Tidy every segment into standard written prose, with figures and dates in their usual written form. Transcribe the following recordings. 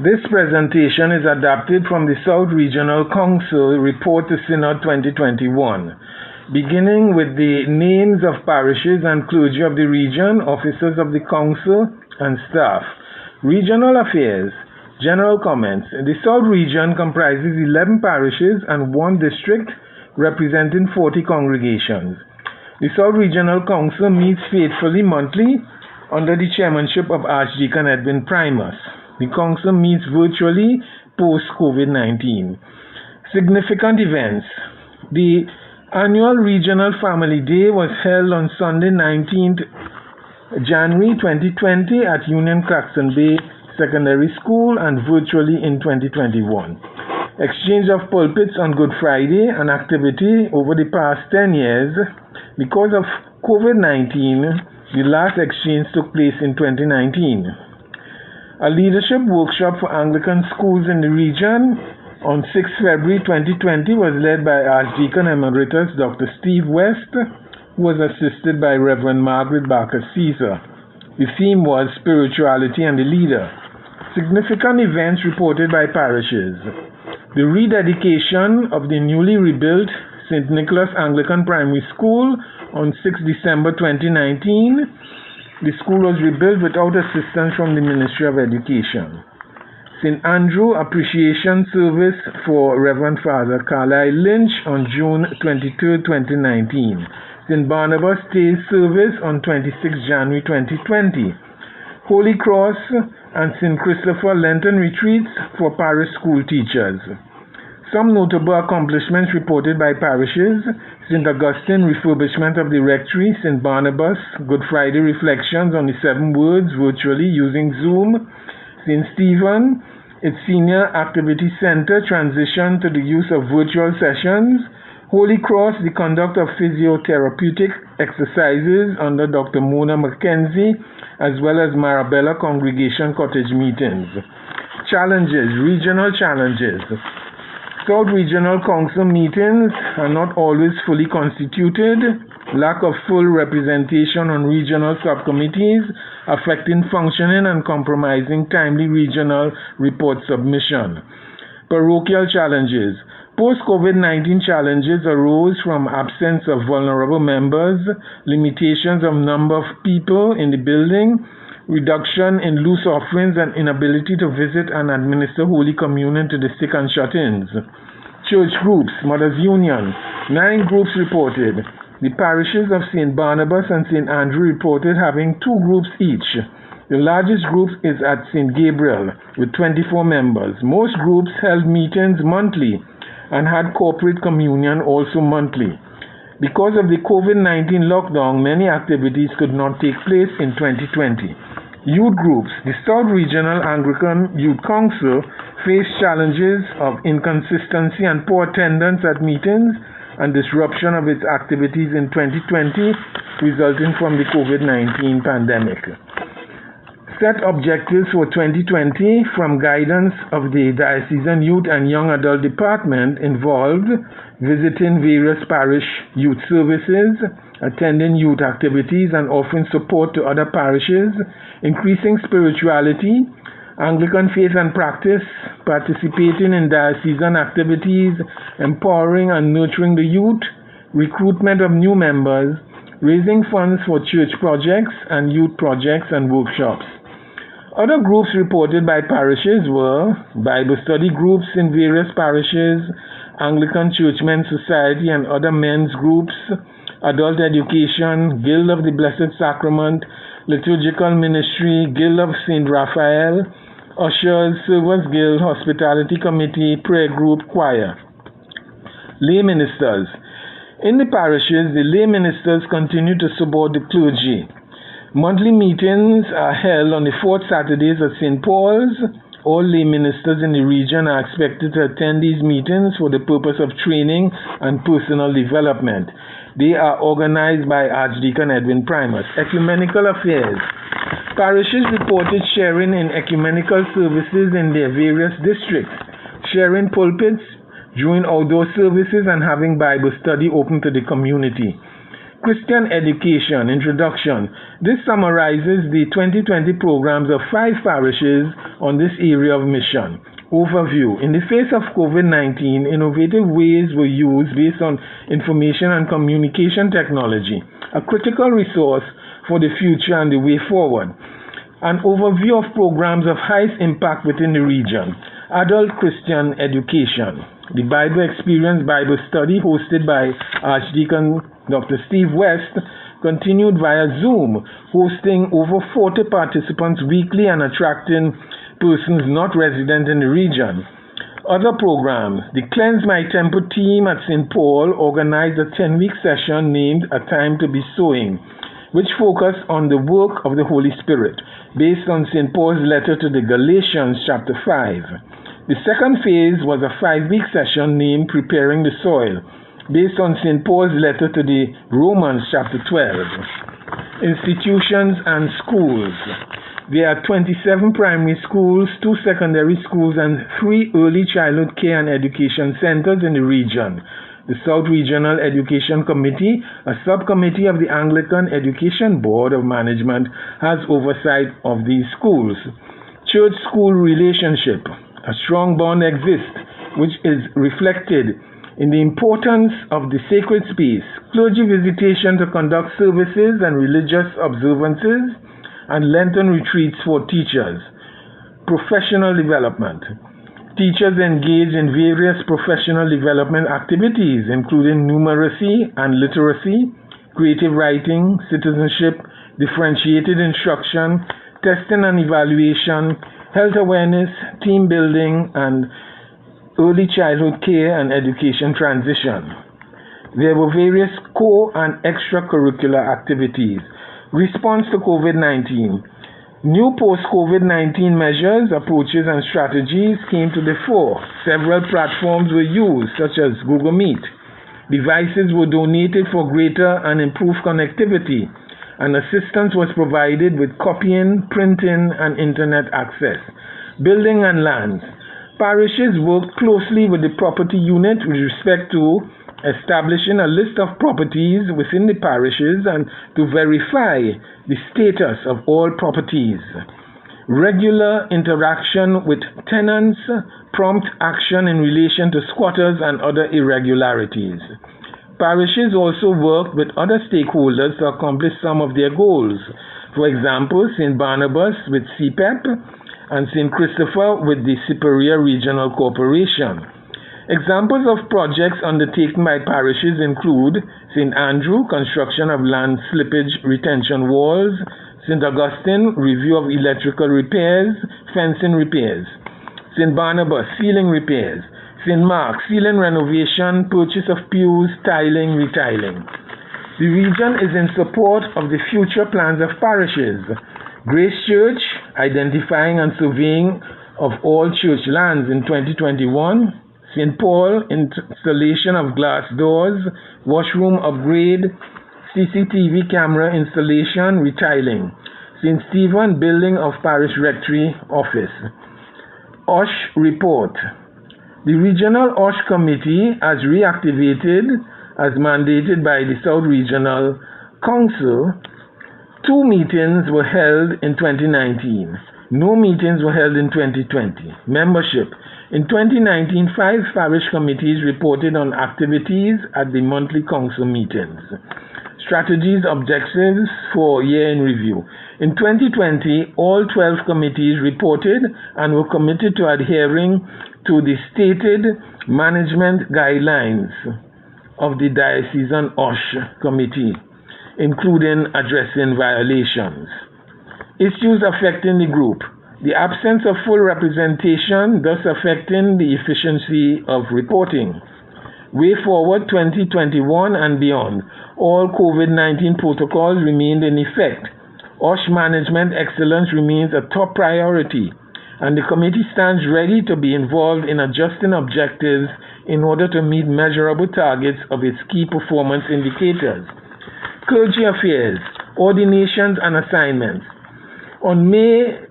This presentation is adapted from the South Regional Council Report to Synod 2021, beginning with the names of parishes and clergy of the region, officers of the council, and staff. Regional affairs. General comments. The South region comprises 11 parishes and 1 district representing 40 congregations. The South Regional Council meets faithfully monthly under the chairmanship of Archdeacon Edwin Primus. The council meets virtually post-COVID-19. Significant events. The annual Regional Family Day was held on Sunday, 19th January 2020 at Union Claxon Bay Secondary School and virtually in 2021. Exchange of pulpits on Good Friday, an activity over the past 10 years. Because of COVID-19, the last exchange took place in 2019. A leadership workshop for Anglican schools in the region on 6 February 2020 was led by Archdeacon Emeritus Dr. Steve West, who was assisted by Reverend Margaret Barker Caesar. The theme was Spirituality and the Leader. Significant events reported by parishes. The rededication of the newly rebuilt St. Nicholas Anglican Primary School on 6 December 2019. The school was rebuilt without assistance from the Ministry of Education. St. Andrew Appreciation Service for Reverend Father Carlyle Lynch on June 23, 2019. St. Barnabas Day Service on 26 January 2020. Holy Cross and St. Christopher Lenten Retreats for parish school teachers. Some notable accomplishments reported by parishes: St. Augustine refurbishment of the rectory, St. Barnabas Good Friday reflections on the 7 words virtually using Zoom, St. Stephen, its senior activity center transition to the use of virtual sessions, Holy Cross, the conduct of physiotherapeutic exercises under Dr. Mona McKenzie, as well as Marabella Congregation Cottage meetings. Challenges, regional challenges. South Regional Council meetings are not always fully constituted, lack of full representation on regional subcommittees, affecting functioning and compromising timely regional report submission. Parochial challenges. Post-COVID-19 challenges arose from absence of vulnerable members, limitations of number of people in the building, reduction in loose offerings, and inability to visit and administer Holy Communion to the sick and shut-ins. Church groups, Mothers Union, 9 groups reported. The parishes of St. Barnabas and St. Andrew reported having 2 groups each. The largest group is at St. Gabriel with 24 members. Most groups held meetings monthly and had corporate communion also monthly. Because of the COVID-19 lockdown, many activities could not take place in 2020. Youth groups. The South Regional Anglican Youth Council faced challenges of inconsistency and poor attendance at meetings and disruption of its activities in 2020 resulting from the COVID-19 pandemic. Set objectives for 2020 from guidance of the Diocesan Youth and Young Adult Department involved visiting various parish youth services, attending youth activities and offering support to other parishes, increasing spirituality, Anglican faith and practice, participating in diocesan activities, empowering and nurturing the youth, recruitment of new members, raising funds for church projects and youth projects and workshops. Other groups reported by parishes were Bible study groups in various parishes, Anglican Churchmen's Society and other men's groups, adult education, Guild of the Blessed Sacrament, liturgical ministry, Guild of St. Raphael, ushers, servers guild, hospitality committee, prayer group, choir. Lay ministers. In the parishes, the lay ministers continue to support the clergy. Monthly meetings are held on the 4th Saturdays at St. Paul's. All lay ministers in the region are expected to attend these meetings for the purpose of training and personal development. They are organized by Archdeacon Edwin Primus. Ecumenical affairs. Parishes reported sharing in ecumenical services in their various districts, sharing pulpits, doing outdoor services, and having Bible study open to the community. Christian Education Introduction. This summarizes the 2020 programs of 5 parishes on this area of mission. Overview. In the face of COVID-19, innovative ways were used based on information and communication technology, a critical resource for the future and the way forward. An overview of programs of highest impact within the region. Adult Christian Education. The Bible Experience Bible Study hosted by Archdeacon Dr. Steve West continued via Zoom, hosting over 40 participants weekly and attracting persons not resident in the region. Other programs. The Cleanse My Temple team at St. Paul organized a 10-week session named A Time to Be Sowing, which focused on the work of the Holy Spirit, based on St. Paul's letter to the Galatians chapter 5. The second phase was a 5-week session named Preparing the Soil, based on St. Paul's letter to the Romans chapter 12. Institutions and schools. There are 27 primary schools, 2 secondary schools, and 3 early childhood care and education centers in the region. The South Regional Education Committee, a subcommittee of the Anglican Education Board of Management, has oversight of these schools. Church-school relationship. A strong bond exists, which is reflected in the importance of the sacred space, clergy visitation to conduct services and religious observances, and Lenten retreats for teachers. Professional development. Teachers engage in various professional development activities, including numeracy and literacy, creative writing, citizenship, differentiated instruction, testing and evaluation, health awareness, team building, and early childhood care and education transition. There were various core and extracurricular activities. Response to COVID-19. New post-COVID-19 measures, approaches, and strategies came to the fore. Several platforms were used, such as Google Meet. Devices were donated for greater and improved connectivity, and assistance was provided with copying, printing, and internet access. Building and lands. Parishes worked closely with the property unit with respect to establishing a list of properties within the parishes and to verify the status of all properties. Regular interaction with tenants, prompt action in relation to squatters and other irregularities. Parishes also worked with other stakeholders to accomplish some of their goals. For example, St. Barnabas with CPEP and St. Christopher with the Superior Regional Corporation. Examples of projects undertaken by parishes include St. Andrew, construction of land slippage retention walls, St. Augustine, review of electrical repairs, fencing repairs, St. Barnabas, ceiling repairs, St. Mark, ceiling renovation, purchase of pews, tiling, retiling. The region is in support of the future plans of parishes. Grace Church, identifying and surveying of all church lands in 2021, St. Paul, installation of glass doors, washroom upgrade, CCTV camera installation, retiling. St. Stephen, building of parish rectory office. OSH report. The Regional OSH Committee has reactivated, as mandated by the South Regional Council. 2 meetings were held in 2019. No meetings were held in 2020. Membership. In 2019, 5 parish committees reported on activities at the monthly council meetings. Strategies, objectives for year in review. In 2020, all 12 committees reported and were committed to adhering to the stated management guidelines of the Diocesan OSH Committee, including addressing violations. Issues affecting the group. The absence of full representation, thus affecting the efficiency of reporting. Way forward 2021 and beyond. All COVID-19 protocols remained in effect. OSH management excellence remains a top priority, and the committee stands ready to be involved in adjusting objectives in order to meet measurable targets of its key performance indicators. Clergy affairs, ordinations and assignments. On May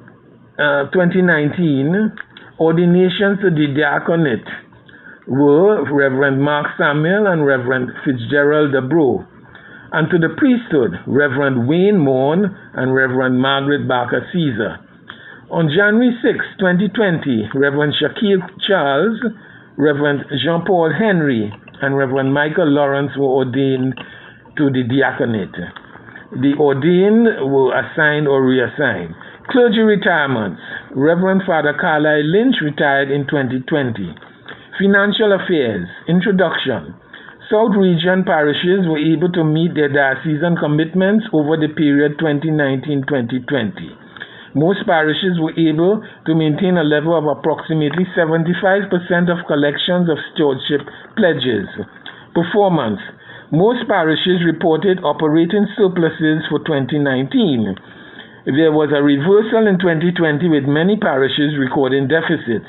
2019, ordinations to the diaconate were Reverend Mark Samuel and Reverend Fitzgerald Debro. and to the priesthood, Reverend Wayne Moore and Reverend Margaret Barker Caesar. On January 6, 2020, Reverend Shaquille Charles, Reverend Jean-Paul Henry, and Reverend Michael Lawrence were ordained to the diaconate. The ordained were assigned or reassigned. Clergy retirements. Reverend Father Carlisle Lynch retired in 2020. Financial affairs. Introduction. South Region parishes were able to meet their diocesan commitments over the period 2019-2020. Most parishes were able to maintain a level of approximately 75% of collections of stewardship pledges. Performance. Most parishes reported operating surpluses for 2019. There was a reversal in 2020 with many parishes recording deficits.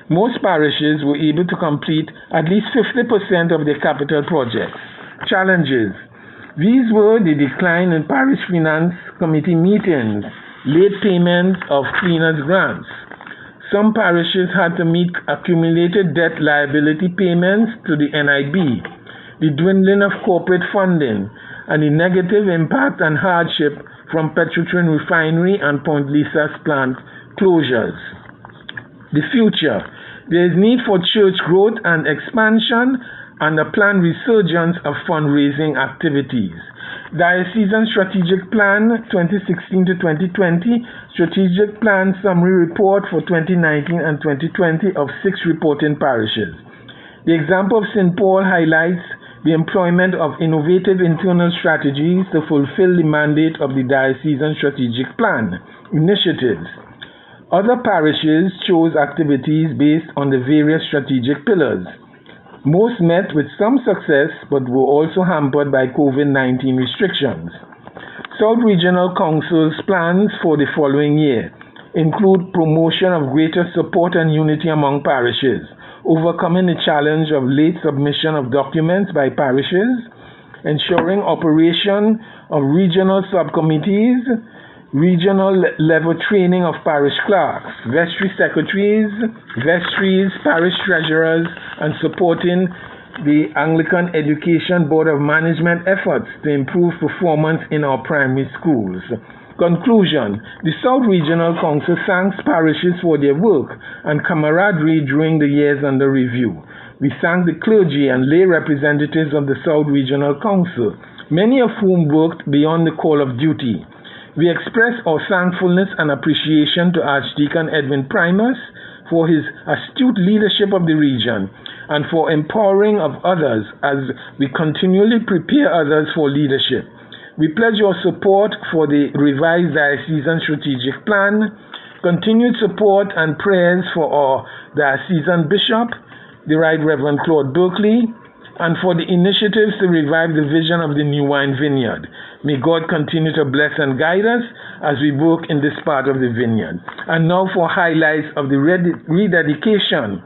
Most parishes were able to complete at least 50% of their capital projects. Challenges. These were the decline in parish finance committee meetings, late payments of cleaners' grants. Some parishes had to meet accumulated debt liability payments to the NIB, the dwindling of corporate funding, and the negative impact and hardship from Petrotrin Refinery and Point Lisa's plant closures. The future. There is need for church growth and expansion and a planned resurgence of fundraising activities. Diocesan Strategic Plan 2016 to 2020, Strategic Plan Summary Report for 2019 and 2020 of 6 reporting parishes. The example of St. Paul highlights the employment of innovative internal strategies to fulfill the mandate of the Diocesan Strategic Plan initiatives. Other parishes chose activities based on the various strategic pillars. Most met with some success but were also hampered by COVID-19 restrictions. South Regional Council's plans for the following year include promotion of greater support and unity among parishes, overcoming the challenge of late submission of documents by parishes, ensuring operation of regional subcommittees, regional level training of parish clerks, vestry secretaries, vestries, parish treasurers, and supporting the Anglican Education Board of Management efforts to improve performance in our primary schools. Conclusion. The South Regional Council thanks parishes for their work and camaraderie during the years under review. We thank the clergy and lay representatives of the South Regional Council, many of whom worked beyond the call of duty. We express our thankfulness and appreciation to Archdeacon Edwin Primus for his astute leadership of the region and for empowering of others as we continually prepare others for leadership. We pledge your support for the revised Diocesan Strategic Plan, continued support and prayers for our Diocesan Bishop, the Right Reverend Claude Berkeley, and for the initiatives to revive the vision of the New Wine Vineyard. May God continue to bless and guide us as we work in this part of the vineyard. And now for highlights of the rededication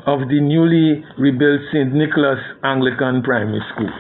of the newly rebuilt St. Nicholas Anglican Primary School.